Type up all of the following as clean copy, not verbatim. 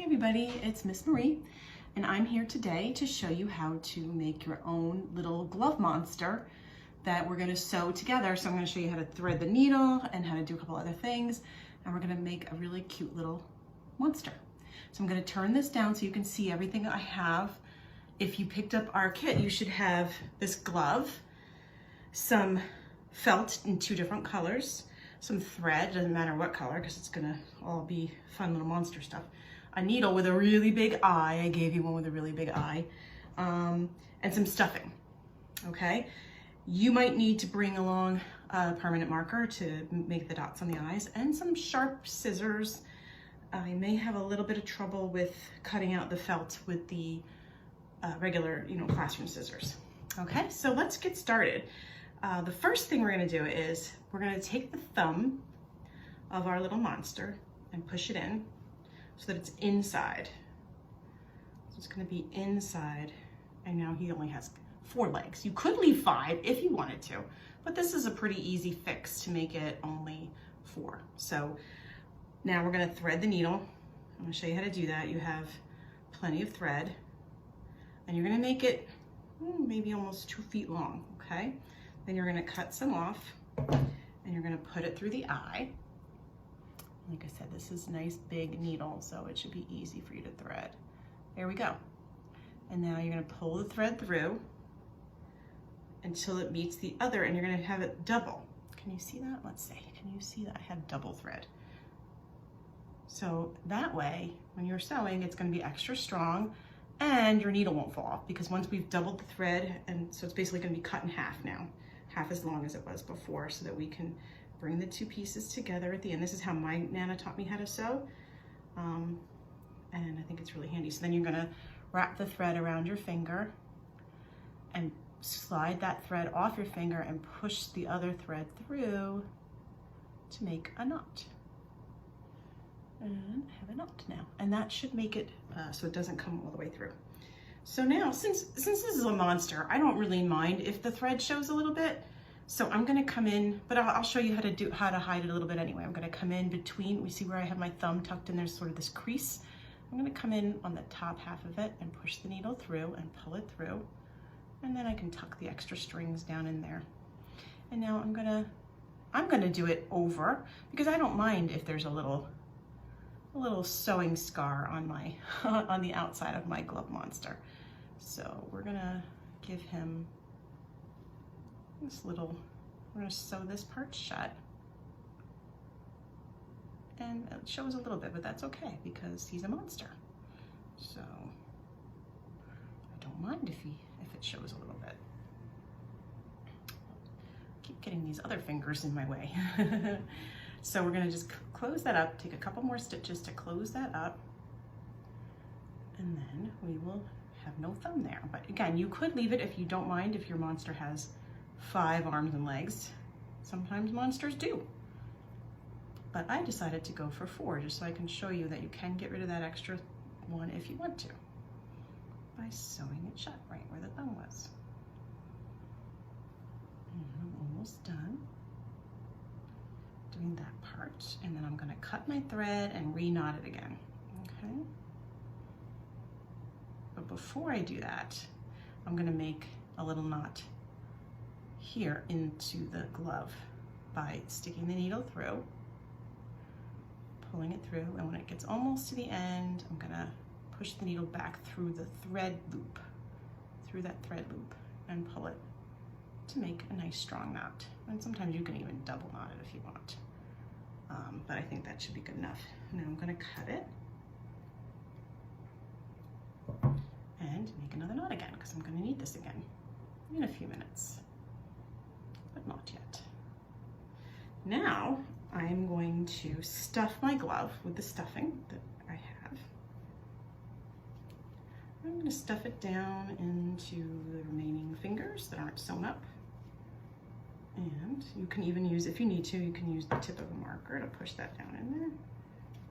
everybody, it's Miss Marie, and I'm here today to show you how to make your own little glove monster that we're going to sew together. So I'm going to show you how to thread the needle and how to do a couple other things, and we're going to make a really cute little monster. So I'm going to turn this down so you can see everything I have. If you picked up our kit, you should have this glove, some felt in 2 different colors, some thread, doesn't matter what color because it's gonna all be fun little monster stuff. A needle with a really big eye, I gave you one with a really big eye, and some stuffing, okay? You might need to bring along a permanent marker to make the dots on the eyes and some sharp scissors. I may have a little bit of trouble with cutting out the felt with the regular, classroom scissors. Okay, so let's get started. The first thing we're gonna do is we're gonna take the thumb of our little monster and push it in so that it's inside. So it's gonna be inside, and now he only has 4 legs. You could leave 5 if you wanted to, but this is a pretty easy fix to make it only 4. So now we're gonna thread the needle. I'm gonna show you how to do that. You have plenty of thread, and you're gonna make it maybe almost 2 feet long, okay? Then you're gonna cut some off and you're gonna put it through the eye. Like I said, this is a nice big needle, so it should be easy for you to thread. There we go. And now you're gonna pull the thread through until it meets the other, and you're gonna have it double. Can you see that? Let's see, can you see that? I have double thread. So that way, when you're sewing, it's gonna be extra strong and your needle won't fall off, because once we've doubled the thread, and so it's basically gonna be cut in half now, half as long as it was before, so that we can bring the 2 pieces together at the end. This is how my Nana taught me how to sew, and I think it's really handy. So then you're gonna wrap the thread around your finger and slide that thread off your finger and push the other thread through to make a knot. And I have a knot now, and that should make it so it doesn't come all the way through. So now, since this is a monster, I don't really mind if the thread shows a little bit. So I'm gonna come in, but I'll show you how to hide it a little bit anyway. I'm gonna come in between, we see where I have my thumb tucked in, there's sort of this crease. I'm gonna come in on the top half of it and push the needle through and pull it through. And then I can tuck the extra strings down in there. And now I'm gonna do it over, because I don't mind if there's a little sewing scar on my on the outside of my glove monster. So we're gonna give him this little, we're gonna sew this part shut. And it shows a little bit, but that's okay because he's a monster. So I don't mind if it shows a little bit. Keep getting these other fingers in my way. So we're gonna just close that up, take a couple more stitches to close that up, and then we will have no thumb there. But again, you could leave it if you don't mind, if your monster has 5 arms and legs. Sometimes monsters do. But I decided to go for 4, just so I can show you that you can get rid of that extra one if you want to, by sewing it shut right where the thumb was. And I'm almost done doing that part, and then I'm gonna cut my thread and re-knot it again, okay? But before I do that, I'm gonna make a little knot here into the glove by sticking the needle through, pulling it through, and when it gets almost to the end, I'm gonna push the needle back through the thread loop, and pull it to make a nice strong knot. And sometimes you can even double knot it if you want. But I think that should be good enough. Now I'm gonna cut it and make another knot again, because I'm gonna need this again in a few minutes, but not yet. Now I'm going to stuff my glove with the stuffing that I have. I'm gonna stuff it down into the remaining fingers that aren't sewn up. And you can even use, if you need to, you can use the tip of a marker to push that down in there,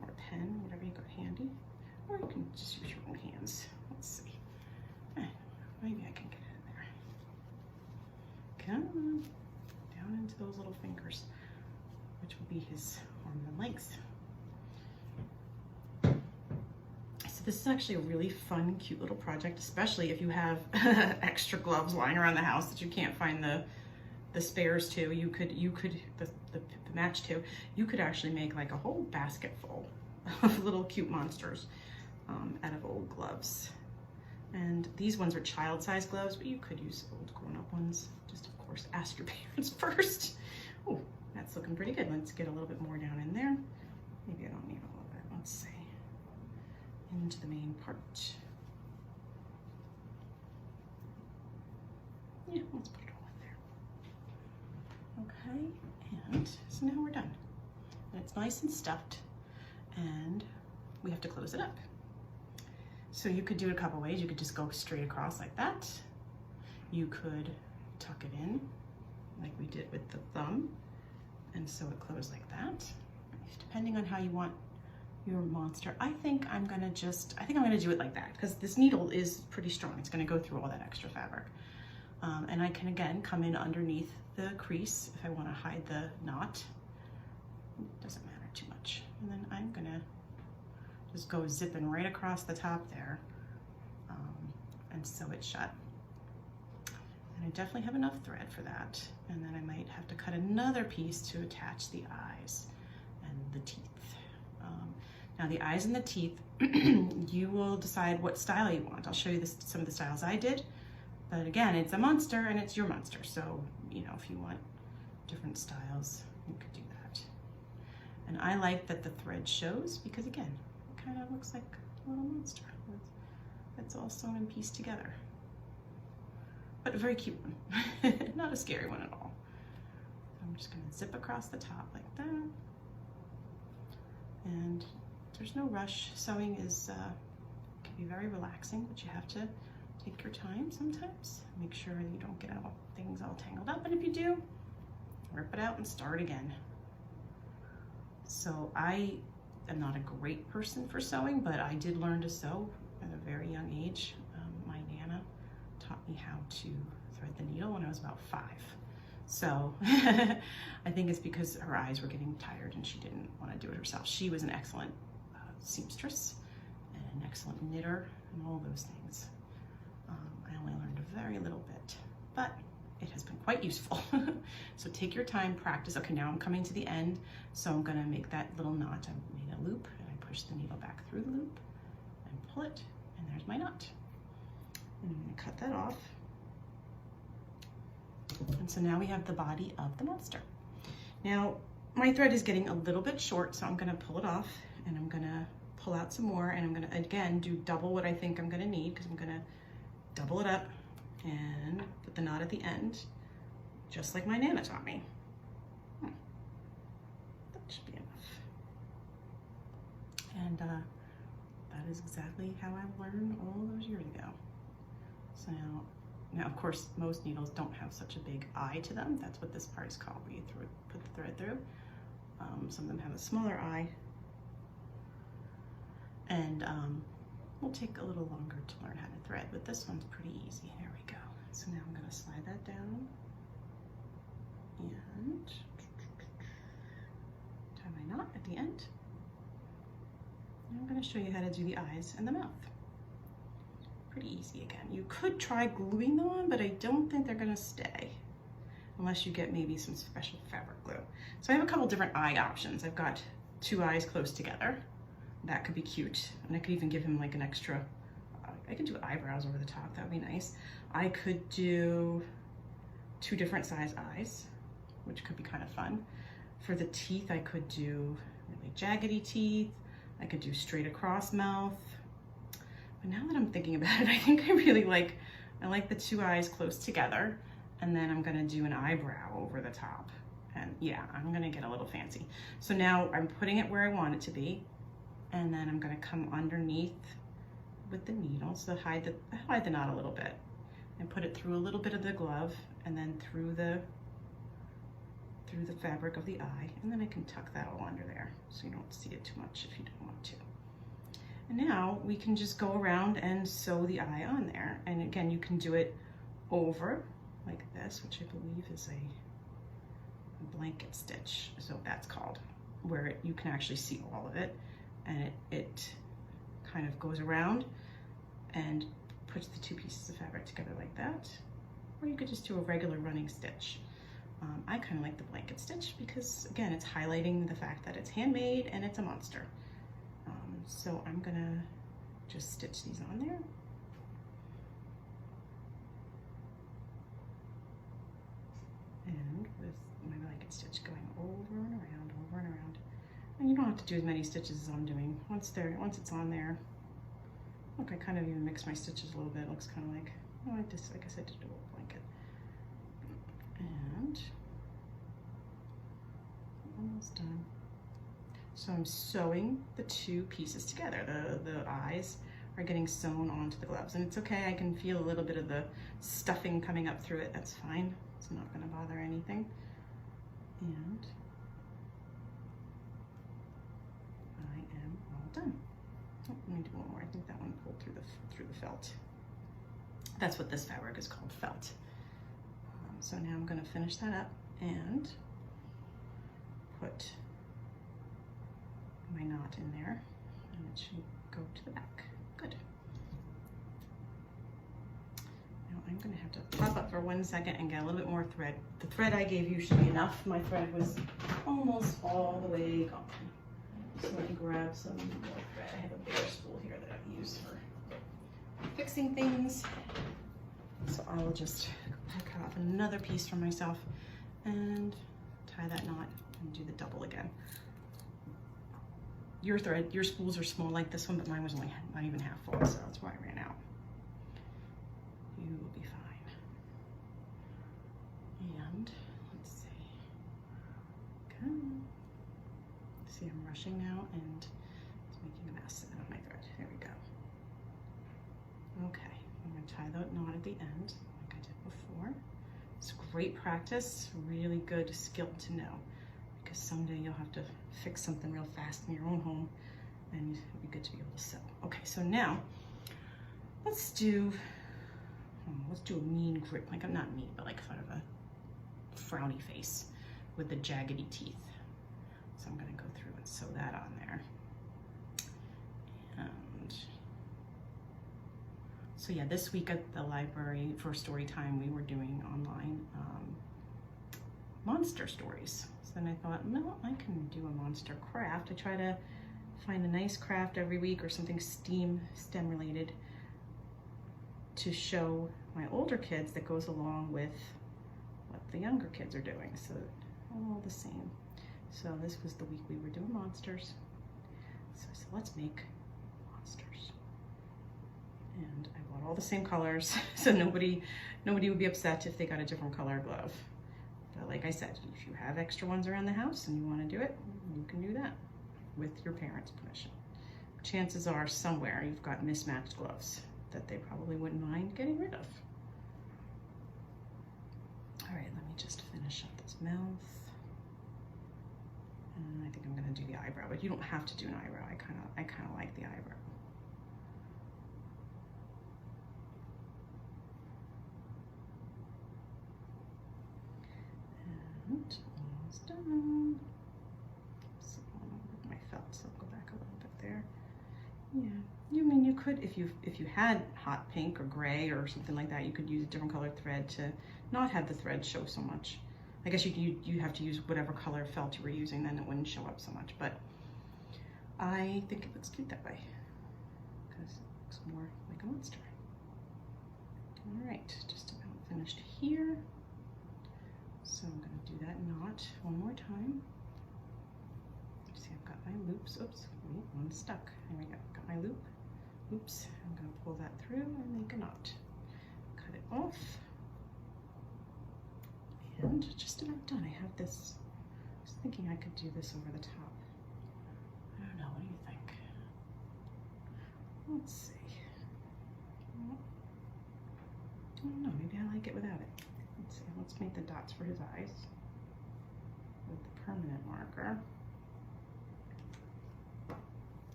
or a pen, whatever you got handy, or you can just use your own hands. Let's see. Maybe I can get it in there. Come on, down into those little fingers, which will be his arms and legs. this is actually a really fun, cute little project, especially if you have extra gloves lying around the house that you can't find the spares to. You could the match to. You could actually make like a whole basket full of little cute monsters out of old gloves. And these ones are child-sized gloves, but you could use old grown-up ones. Just of course ask your parents first. Oh, that's looking pretty good. Let's get a little bit more down in there. Maybe I don't need all of it. Let's see. Into the main part. Yeah, let's put it all in there. Okay, and so now we're done. And it's nice and stuffed, and we have to close it up. So you could do it a couple ways. You could just go straight across like that. You could tuck it in like we did with the thumb, and sew it closed like that. Depending on how you want your monster. I think I'm gonna do it like that because this needle is pretty strong. It's gonna go through all that extra fabric. And I can again come in underneath the crease if I wanna hide the knot. It doesn't matter too much. And then I'm gonna just go zipping right across the top there and sew it shut. And I definitely have enough thread for that. And then I might have to cut another piece to attach the eyes and the teeth. Now the eyes and the teeth, you will decide what style you want. I'll show you some of the styles I did. But again, it's a monster and it's your monster. So, you know, if you want different styles, you could do that. And I like that the thread shows because again, it kind of looks like a little monster. It's all sewn and pieced together. But a very cute one, not a scary one at all. I'm just gonna zip across the top like that. And there's no rush. Sewing can be very relaxing, but you have to take your time sometimes. Make sure you don't get things all tangled up, and if you do, rip it out and start again. So I am not a great person for sewing, but I did learn to sew at a very young age. My Nana taught me how to thread the needle when I was about 5. So I think it's because her eyes were getting tired and she didn't want to do it herself. She was an excellent seamstress and an excellent knitter and all those things. I only learned a very little bit, but it has been quite useful. So take your time, practice. Okay, now I'm coming to the end, so I'm gonna make that little knot. I made a loop and I push the needle back through the loop and pull it, and there's my knot. And I'm gonna cut that off. And so now we have the body of the monster. Now, my thread is getting a little bit short, so I'm gonna pull it off and I'm gonna pull out some more, and I'm gonna, again, do double what I think I'm gonna need, because I'm gonna double it up and put the knot at the end, just like my Nana taught me. That should be enough. And that is exactly how I learned all those years ago. So now of course, most needles don't have such a big eye to them. That's what this part is called, where you put the thread through. Some of them have a smaller eye. And will take a little longer to learn how to thread, but this one's pretty easy. There we go. So now I'm gonna slide that down and tie my knot at the end. And I'm gonna show you how to do the eyes and the mouth. Pretty easy again. You could try gluing them on, but I don't think they're gonna stay unless you get maybe some special fabric glue. So I have a couple different eye options. I've got 2 eyes close together. That could be cute. And I could even give him like an extra, I could do eyebrows over the top. That would be nice. I could do 2 different size eyes, which could be kind of fun. For the teeth, I could do really jaggedy teeth. I could do straight across mouth. But now that I'm thinking about it, I think I really like the 2 eyes close together, and then I'm gonna do an eyebrow over the top. And yeah, I'm gonna get a little fancy. So now I'm putting it where I want it to be, and then I'm gonna come underneath with the needle, so hide the knot a little bit, and put it through a little bit of the glove, and then through the fabric of the eye, and then I can tuck that all under there, so you don't see it too much if you don't want to. And now we can just go around and sew the eye on there. And again, you can do it over like this, which I believe is a blanket stitch, so that's called, where you can actually see all of it, and it kind of goes around and puts the two pieces of fabric together like that. Or you could just do a regular running stitch. I kind of like the blanket stitch because, again, it's highlighting the fact that it's handmade and it's a monster. So I'm gonna just stitch these on there. And with my blanket stitch going over and around, over and around. And you don't have to do as many stitches as I'm doing. Once it's on there, look, I kind of even mixed my stitches a little bit. It looks kind of like, oh, I guess I did a little blanket. And almost done. So I'm sewing the two pieces together. The eyes are getting sewn onto the gloves, and it's okay. I can feel a little bit of the stuffing coming up through it. That's fine. It's not going to bother anything. And I am all done. Oh, let me do one more. I think that one pulled through the felt. That's what this fabric is called, felt. So now I'm going to finish that up and put my knot in there, and it should go to the back. Good. Now I'm going to have to pop up for 1 second and get a little bit more thread. The thread I gave you should be enough. My thread was almost all the way gone. So let me grab some more thread. I have a bigger spool here that I've used for fixing things. So I will just cut off another piece for myself and tie that knot and do the double again. Your spools are small like this one, but mine was only not even half full, so that's why I ran out. You will be fine. And let's see. Okay. See, I'm rushing now and it's making a mess out of my thread. There we go. Okay, I'm going to tie the knot at the end like I did before. It's great practice, really good skill to know, because someday you'll have to fix something real fast in your own home and it'll be good to be able to sew. Okay, so now let's do a mean grip, like I'm not mean, but like sort of a frowny face with the jaggedy teeth. So I'm going to go through and sew that on there. And so yeah, this week at the library for story time, we were doing online monster stories. So then I thought, no, I can do a monster craft. I try to find a nice craft every week or something STEM related to show my older kids that goes along with what the younger kids are doing. So all the same. So this was the week we were doing monsters. So I said, let's make monsters. And I bought all the same colors, so nobody would be upset if they got a different color glove. But like I said, if you have extra ones around the house and you want to do it, you can do that with your parents' permission. Chances are somewhere you've got mismatched gloves that they probably wouldn't mind getting rid of. All right, let me just finish up this mouth. And I think I'm gonna do the eyebrow, but you don't have to do an eyebrow. I kind of like the eyebrow. And almost done. So my felt, so I'll go back a little bit there. Yeah, you could, if you had hot pink or gray or something like that, you could use a different colored thread to not have the thread show so much. I guess you have to use whatever color felt you were using, then it wouldn't show up so much. But I think it looks cute that way because it looks more like a monster. All right, just about finished here. So I'm going to do that knot one more time. See, I've got my loops. Oops, wait, one's stuck. There we go. Got my loop. Oops, I'm going to pull that through and make a knot. Cut it off. And just about done. I have this. I was thinking I could do this over the top. I don't know. What do you think? Let's see. I don't know. Maybe I like it without it. Let's see. Let's make the dots for his eyes with the permanent marker.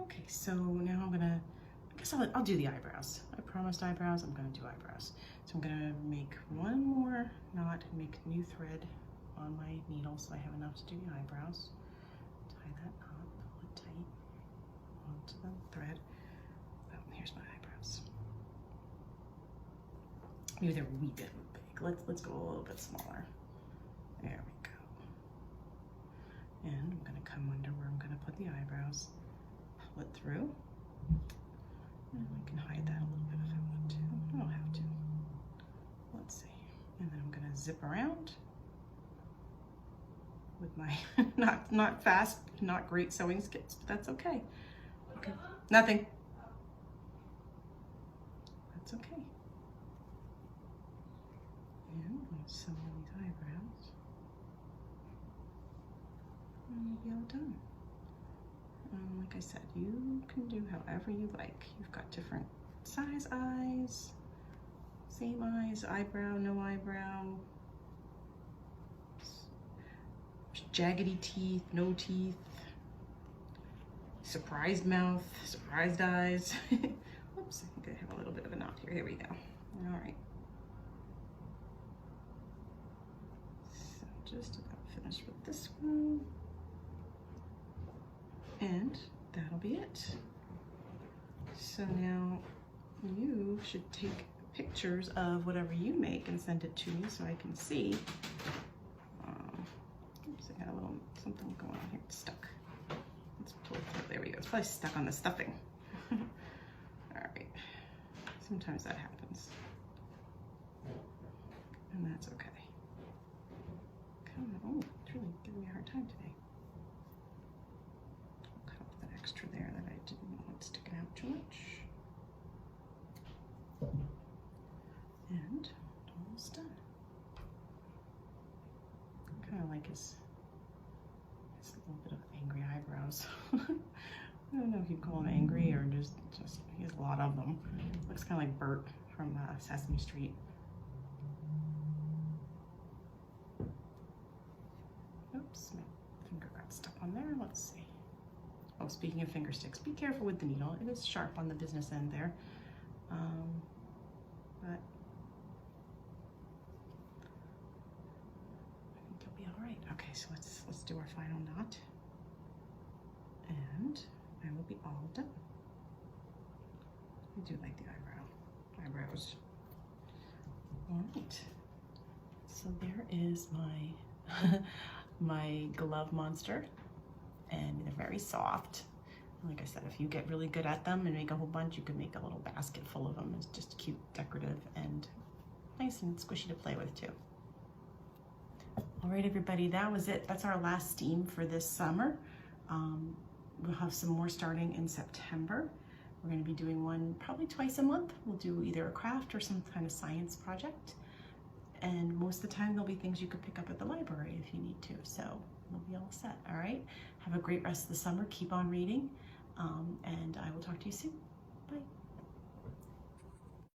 Okay, so now I'm gonna, I guess I'll do the eyebrows. I promised eyebrows, I'm gonna do eyebrows. So I'm gonna make one more knot, make new thread on my needle so I have enough to do the eyebrows. Tie that knot, pull it tight onto the thread. Maybe they're a wee bit big. Let's go a little bit smaller. There we go. And I'm gonna come under where I'm gonna put the eyebrows, pull it through. And I can hide that a little bit if I want to. I don't have to. Let's see. And then I'm gonna zip around with my not fast, not great sewing skills, but that's okay. Okay. Nothing. That's okay. And I'm gonna sew on these eyebrows. And you'll be all done. Like I said, you can do however you like. You've got different size eyes, same eyes, eyebrow, no eyebrow, jaggedy teeth, no teeth, surprised mouth, surprised eyes. Whoops, I think I have a little bit of a knot here. Here we go. All right. So just about finished with this one. And that'll be it. So now you should take pictures of whatever you make and send it to me so I can see. Oops, I got a little something going on here. It's stuck. Let's pull it through. There we go. It's probably stuck on the stuffing. All right. Sometimes that happens. And that's okay. Come on. Oh, it's really giving me a hard time today. Extra there that I didn't want sticking out too much. And almost done. Kind of like his little bit of angry eyebrows. I don't know if you call him angry or just he has a lot of them. Looks kind of like Bert from Sesame Street. Oops, my finger got stuck on there. Let's see. Oh, speaking of finger sticks, be careful with the needle. It is sharp on the business end there. But I think you'll be all right. Okay, so let's do our final knot. And I will be all done. I do like the eyebrows. All right. So there is my my glove monster. And they're very soft. Like I said, if you get really good at them and make a whole bunch, you can make a little basket full of them. It's just cute, decorative, and nice and squishy to play with too. All right, everybody, that was it. That's our last steam for this summer. We'll have some more starting in September. We're gonna be doing one probably twice a month. We'll do either a craft or some kind of science project. And most of the time, there'll be things you could pick up at the library if you need to. So we'll be all set, all right? Have a great rest of the summer. Keep on reading, and I will talk to you soon. Bye.